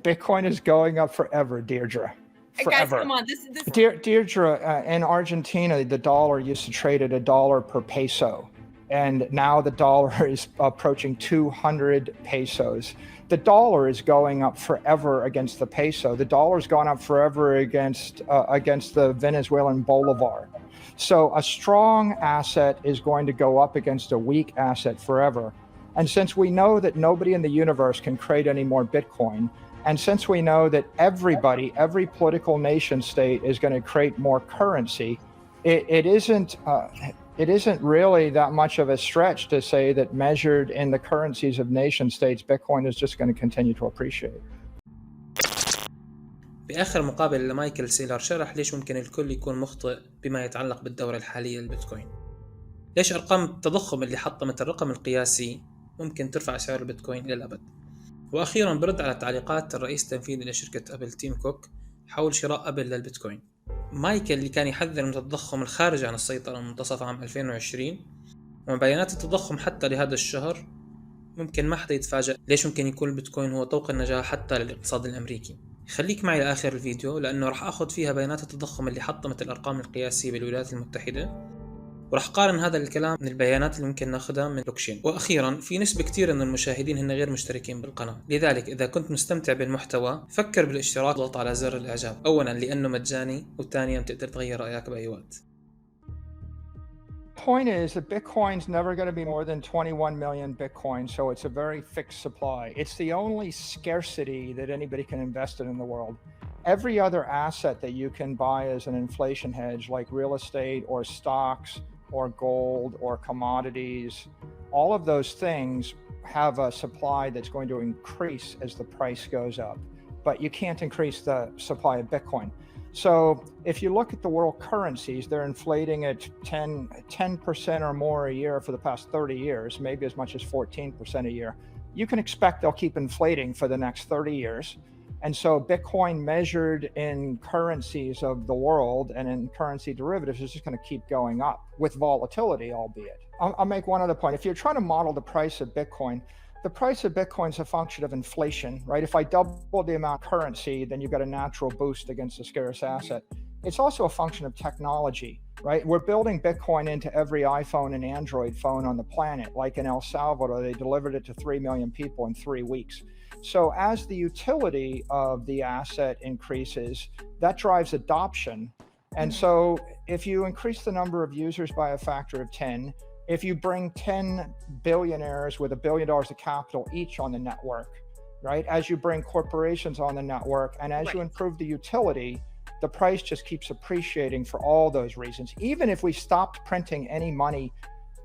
Bitcoin is going up forever, Deirdre. Forever. Guys, come on. This Deirdre, in Argentina, the dollar used to trade at $1 per peso. And now the dollar is approaching 200 pesos. The dollar is going up forever against the peso. The dollar's gone up forever against the Venezuelan bolivar. So a strong asset is going to go up against a weak asset forever. And since we know that nobody in the universe can create any more Bitcoin, and since we know that every political nation state is going to create more currency, it isn't really that much of a stretch to say that measured in the currencies of nation states, Bitcoin is just going to continue to appreciate. بآخر مقابلة لمايكل سيلور شرح ليش ممكن الكل يكون مخطئ بما يتعلق بالدورة الحالية للبيتكوين. ليش أرقام التضخم اللي حطمت الرقم القياسي ممكن ترفع سعر البيتكوين إلى الأبد. وأخيرا برد على تعليقات الرئيس التنفيذي لشركة أبل تيم كوك حول شراء أبل للبيتكوين. مايكل اللي كان يحذر من التضخم الخارج عن السيطرة منتصف عام 2020 وبيانات التضخم حتى لهذا الشهر، ممكن ما حدا يتفاجأ ليش ممكن يكون البيتكوين هو طوق النجاة حتى للاقتصاد الأمريكي. خليك معي لآخر الفيديو لأنه رح أخذ فيها بيانات التضخم اللي حطمت الأرقام القياسية بالولايات المتحدة، ورح قارن هذا الكلام من البيانات اللي ممكن ناخذها من بلوكشين. وأخيرا في نسبة كتير من المشاهدين هن غير مشتركين بالقناة، لذلك إذا كنت مستمتع بالمحتوى فكر بالاشتراك وضغط على زر الإعجاب، أولا لأنه مجاني، وثانيا بتقدر تغير رأيك بأي وقت. Point is that Bitcoin's never going to be more than 21 million Bitcoin, so it's a very fixed supply. It's the only scarcity that anybody can invest in the world. Every other asset that you can buy as an inflation hedge, like real estate or stocks or gold or commodities, all of those things have a supply that's going to increase as the price goes up, but you can't increase the supply of Bitcoin. So if you look at the world currencies, they're inflating at 10% or more a year for the past 30 years, maybe as much as 14% a year. You can expect they'll keep inflating for the next 30 years. And so Bitcoin measured in currencies of the world and in currency derivatives is just going to keep going up with volatility, albeit. I'll make one other point. If you're trying to model the price of Bitcoin, the price of Bitcoin is a function of inflation, right? If I double the amount of currency, then you've got a natural boost against a scarce asset. It's also a function of technology, right? We're building Bitcoin into every iPhone and Android phone on the planet. Like in El Salvador, they delivered it to 3 million people in 3 weeks. So as the utility of the asset increases, that drives adoption. And so if you increase the number of users by a factor of 10, if you bring 10 billionaires with $1 billion of capital each on the network, right? As you bring corporations on the network and as you improve the utility, the price just keeps appreciating for all those reasons. Even if we stopped printing any money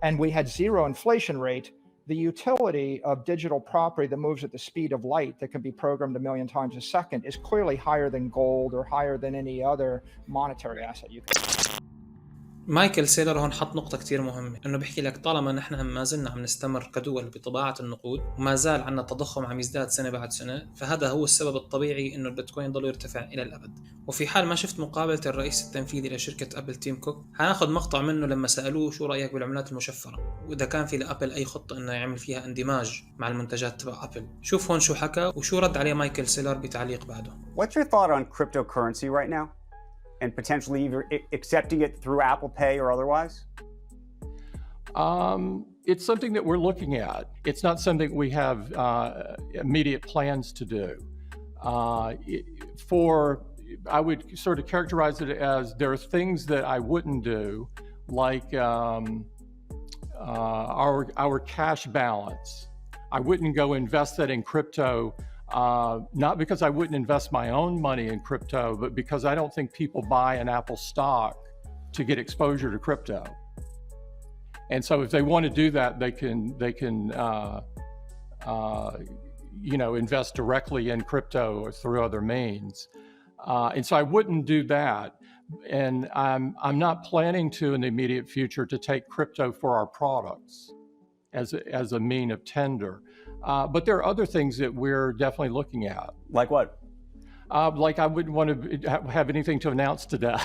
and we had zero inflation rate, the utility of digital property that moves at the speed of light that can be programmed 1 million times a second is clearly higher than gold or higher than any other monetary asset you can. مايكل سيلور هون حط نقطة كتير مهمة، إنه بيحكي لك طالما نحن ما زلنا عم نستمر كدول بطباعة النقود وما زال عنا التضخم عم يزداد سنة بعد سنة، فهذا هو السبب الطبيعي إنه البيتكوين ضل يرتفع إلى الأبد. وفي حال ما شفت مقابلة الرئيس التنفيذي لشركة أبل تيم كوك، هناخد مقطع منه لما سألوه شو رأيك بالعملات المشفرة، وإذا كان في لأبل أي خطة إنه يعمل فيها اندماج مع المنتجات تبع أبل. شوف هون شو حكى وشو رد عليه مايكل سيلور بتعليق بعده. What's your thought on cryptocurrency right now? And potentially either accepting it through Apple Pay or otherwise? It's something that we're looking at. It's not something we have immediate plans to do. I would sort of characterize it as there are things that I wouldn't do, like our cash balance. I wouldn't go invest that in crypto. Not because I wouldn't invest my own money in crypto, but because I don't think people buy an Apple stock to get exposure to crypto. And so if they want to do that, they can invest directly in crypto or through other means. And so I wouldn't do that. And I'm not planning to in the immediate future to take crypto for our products as a mean of tender. But there are other things that we're definitely looking at. Like what? Like I wouldn't want to have anything to announce today.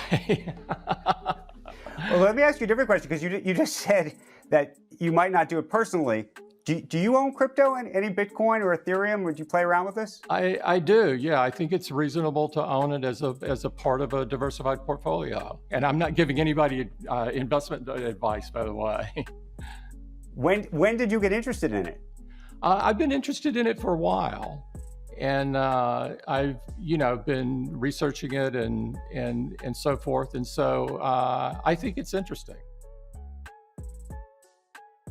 Well, let me ask you a different question, because you just said that you might not do it personally. Do you own crypto and any Bitcoin or Ethereum? Would you play around with this? I do. Yeah, I think it's reasonable to own it as a part of a diversified portfolio. And I'm not giving anybody investment advice, by the way. When did you get interested in it? I've been interested in it for a while, and I've been researching it and so forth. And so I think it's interesting.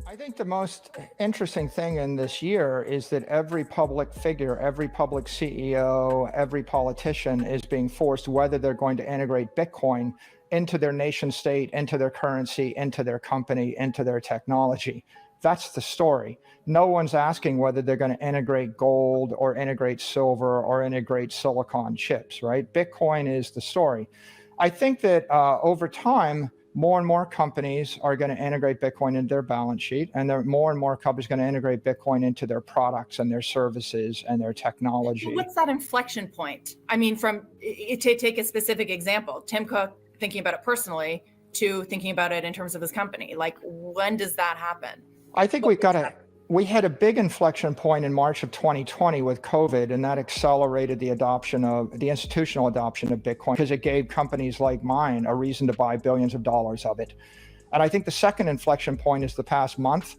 I think the most interesting thing in this year is that every public figure, every public CEO, every politician is being forced whether they're going to integrate Bitcoin into their nation state, into their currency, into their company, into their technology. That's the story. No one's asking whether they're going to integrate gold or integrate silver or integrate silicon chips, right? Bitcoin is the story. I think that over time, more and more companies are going to integrate Bitcoin into their balance sheet, and more and more companies are going to integrate Bitcoin into their products and their services and their technology. What's that inflection point? I mean, to take a specific example, Tim Cook thinking about it personally to thinking about it in terms of his company. Like, when does that happen? I think we had a big inflection point in March of 2020 with COVID, and that accelerated the institutional adoption of Bitcoin because it gave companies like mine a reason to buy billions of dollars of it. And I think the second inflection point is the past month,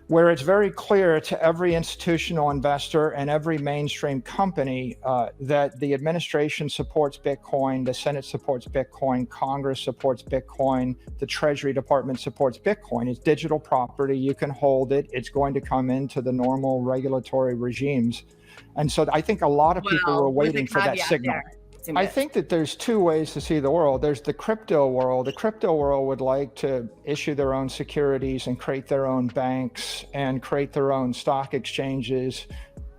where it's very clear to every institutional investor and every mainstream company that the administration supports Bitcoin, the Senate supports Bitcoin, Congress supports Bitcoin, the Treasury Department supports Bitcoin. It's digital property, you can hold it, it's going to come into the normal regulatory regimes. And so I think a lot of people were waiting for that signal. I think that there's two ways to see the world. There's the crypto world. The crypto world would like to issue their own securities and create their own banks and create their own stock exchanges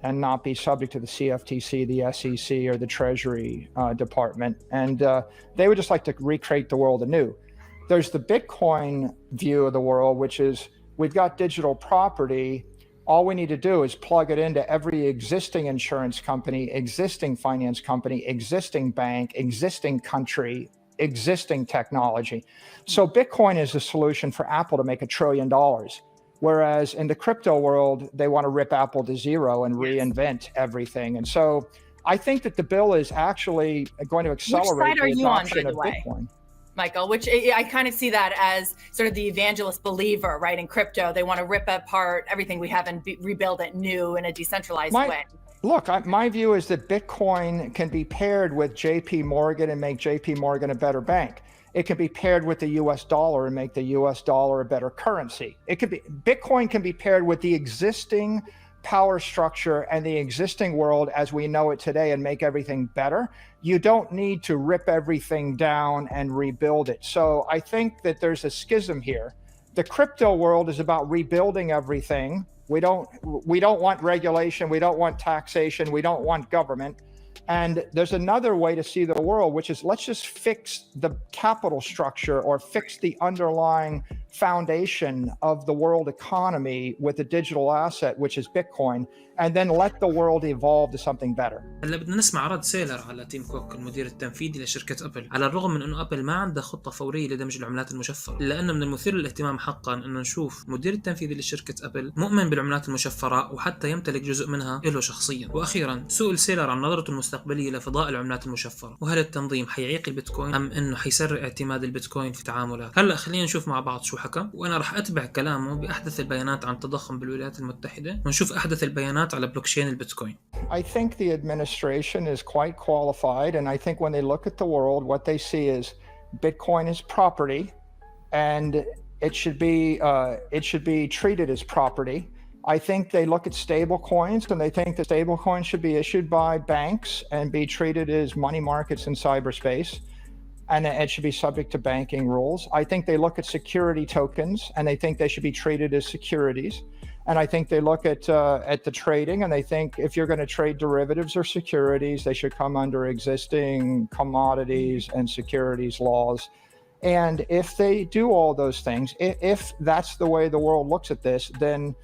and not be subject to the CFTC, the SEC, or the Treasury Department. And they would just like to recreate the world anew. There's the Bitcoin view of the world, which is we've got digital property. All we need to do is plug it into every existing insurance company, existing finance company, existing bank, existing country, existing technology. So Bitcoin is the solution for Apple to make $1 trillion. Whereas in the crypto world, they want to rip Apple to zero and reinvent everything. And so I think that the bill is actually going to accelerate the adoption of Bitcoin. Michael, which I kind of see that as sort of the evangelist believer, right? In crypto, they want to rip apart everything we have and rebuild it new in a decentralized way. Look, my view is that Bitcoin can be paired with JP Morgan and make JP Morgan a better bank. It can be paired with the US dollar and make the US dollar a better currency. Bitcoin can be paired with the existing power structure and the existing world as we know it today and make everything better. You don't need to rip everything down and rebuild it. So I think that there's a schism here. The crypto world is about rebuilding everything. We don't want regulation. We don't want taxation. We don't want government. And there's another way to see the world, which is let's just fix the capital structure or fix the underlying foundation of the world economy with a digital asset, which is Bitcoin, and then let the world evolve to something better. هلا بدنا نسمع رد سيلر على تيم كوك المدير التنفيذي لشركة أبل، على الرغم من أنه أبل ما عنده خطة فورية لدمج العملات المشفرة، إلا أنه من المثير للاهتمام حقا أنه نشوف المدير التنفيذي لشركة أبل مؤمن بالعملات المشفرة وحتى يمتلك جزء منها له شخصيا. وأخيرا سؤال سيلر عن نظرته المستقبلية لفضاء العملات المشفرة، وهل التنظيم حيعيق البيتكوين أم أنه حيسرع اعتماد البيتكوين في التعاملات؟ هلا خلينا نشوف مع بعض شو حكى، وأنا رح أتبع كلامه بأحدث البيانات عن التضخم بالولايات المتحدة ونشوف أحدث البيانات على بلوكشين البيتكوين. I think the administration is quite qualified, and I think when they look at the world, what they see is Bitcoin is property, and it should be treated as property. I think they look at stable coins, and they think that stable coins should be issued by banks and be treated as money markets in cyberspace, and it should be subject to banking rules. I think they look at security tokens, and they think they should be treated as securities. And I think they look at the trading, and they think if you're going to trade derivatives or securities, they should come under existing commodities and securities laws. And if they do all those things, if that's the way the world looks at this, then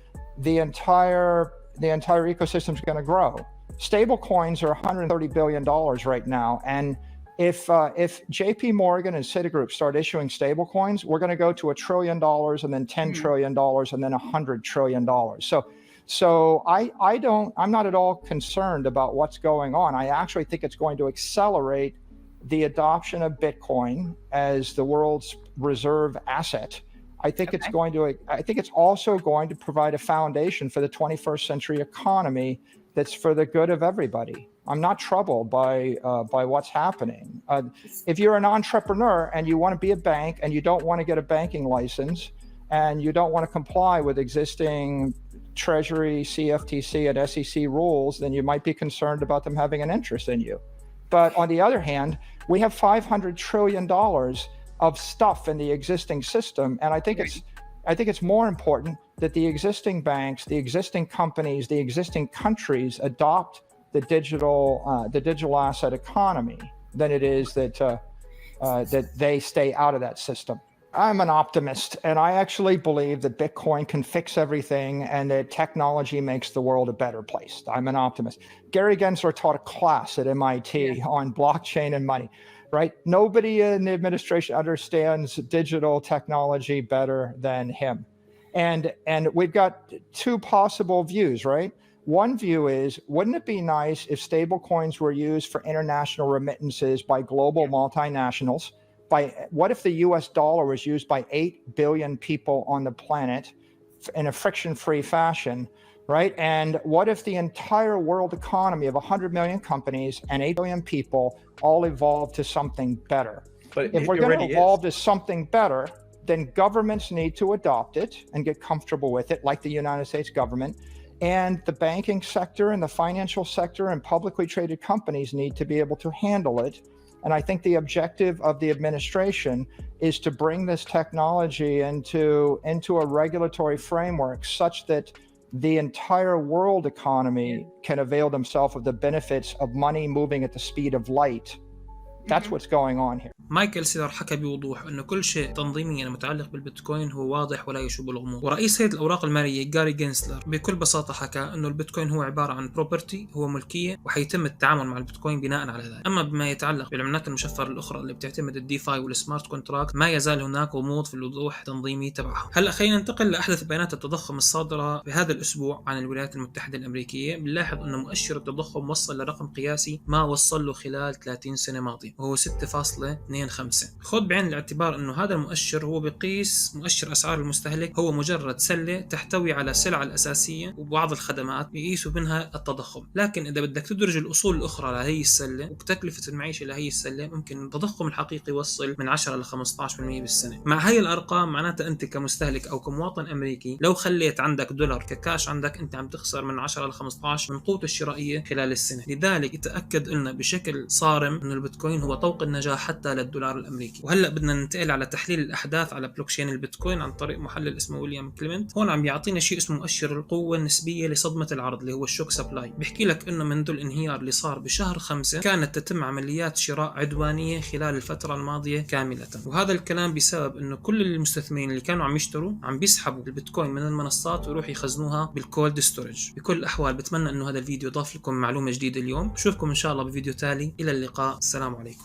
the entire ecosystem is going to grow. Stable coins are $130 billion right now, and if JP Morgan and Citigroup start issuing stable coins, we're going to go to $1 trillion and then $10 trillion and then $100 trillion. So I'm not at all concerned about what's going on. I actually think it's going to accelerate the adoption of Bitcoin as the world's reserve asset. I think it's also going to provide a foundation for the 21st century economy that's for the good of everybody. I'm not troubled by what's happening. If you're an entrepreneur and you want to be a bank and you don't want to get a banking license and you don't want to comply with existing Treasury, CFTC, and SEC rules, then you might be concerned about them having an interest in you. But on the other hand, we have $500 trillion of stuff in the existing system, and I think it's more important that the existing banks, the existing companies, the existing countries adopt the digital asset economy than it is that they stay out of that system. I'm an optimist, and I actually believe that Bitcoin can fix everything and that technology makes the world a better place. I'm an optimist. Gary Gensler taught a class at MIT on blockchain and money, right? Nobody in the administration understands digital technology better than him. And we've got two possible views, right? One view is, wouldn't it be nice if stable coins were used for international remittances by global multinationals? What if the US dollar was used by 8 billion people on the planet in a friction-free fashion, right? And what if the entire world economy of 100 million companies and 8 billion people all evolved to something better? But if we're going to evolve to something better, then governments need to adopt it and get comfortable with it, like the United States government. And the banking sector and the financial sector and publicly traded companies need to be able to handle it. And I think the objective of the administration is to bring this technology into a regulatory framework such that the entire world economy can avail themselves of the benefits of money moving at the speed of light. That's what's going on here. مايكل سيلور حكى بوضوح أنه كل شيء تنظيميا متعلق بالبتكوين هو واضح ولا يشوب الغموض. ورئيس هيئة الأوراق المالية جاري جينسلر بكل بساطة حكى أنه البتكوين هو عبارة عن بروبرتي، هو ملكية، وحيتم التعامل مع البتكوين بناء على ذلك. أما بما يتعلق بالعملات المشفرة الأخرى اللي بتعتمد الديفاي والسمارت كونتراكت، ما يزال هناك غموض في الوضوح التنظيمي تبعها. هلا خلينا ننتقل لأحدث بيانات التضخم الصادرة بهذا الأسبوع عن الولايات المتحدة الأمريكية. بنلاحظ أنه مؤشر التضخم وصل لرقم قياسي ما وصل له خلال 30 سنة ماضية، وهو 6.25. خذ بعين الاعتبار أنه هذا المؤشر هو بقيس مؤشر أسعار المستهلك، هو مجرد سلة تحتوي على السلع الأساسية وبعض الخدمات بيقيسوا منها التضخم. لكن إذا بدك تدرج الأصول الأخرى لهي السلة وتكلفة المعيشة لهي السلة، ممكن التضخم الحقيقي يوصل من 10 ل 15% بالسنة. مع هاي الأرقام معناتها أنت كمستهلك أو كمواطن أمريكي لو خليت عندك دولار ككاش عندك، أنت عم تخسر من 10 ل 15 من قوته الشرائية خلال السنة. لذلك تأكد لنا بشكل صارم أنه البتكوين هو طوق النجاح حتى للدولار الأمريكي. وهلا بدنا ننتقل على تحليل الأحداث على بلوكشين البتكوين عن طريق محلل اسمه ويليام كليمنت. هون عم يعطينا شيء اسمه مؤشر القوة النسبية لصدمة العرض اللي هو الشوك سبلاي. بيحكي لك إنه منذ الانهيار اللي صار بشهر 5 كانت تتم عمليات شراء عدوانية خلال الفترة الماضية كاملة. وهذا الكلام بسبب إنه كل المستثمرين اللي كانوا عم يشتروا عم بيسحبوا البتكوين من المنصات ويروح يخزنوها بالكولد ستورج. بكل الأحوال بتمنى إنه هذا الفيديو ضاف لكم معلومة جديدة اليوم. أشوفكم إن شاء الله بفيديو تالي. إلى اللقاء. السلام عليكم.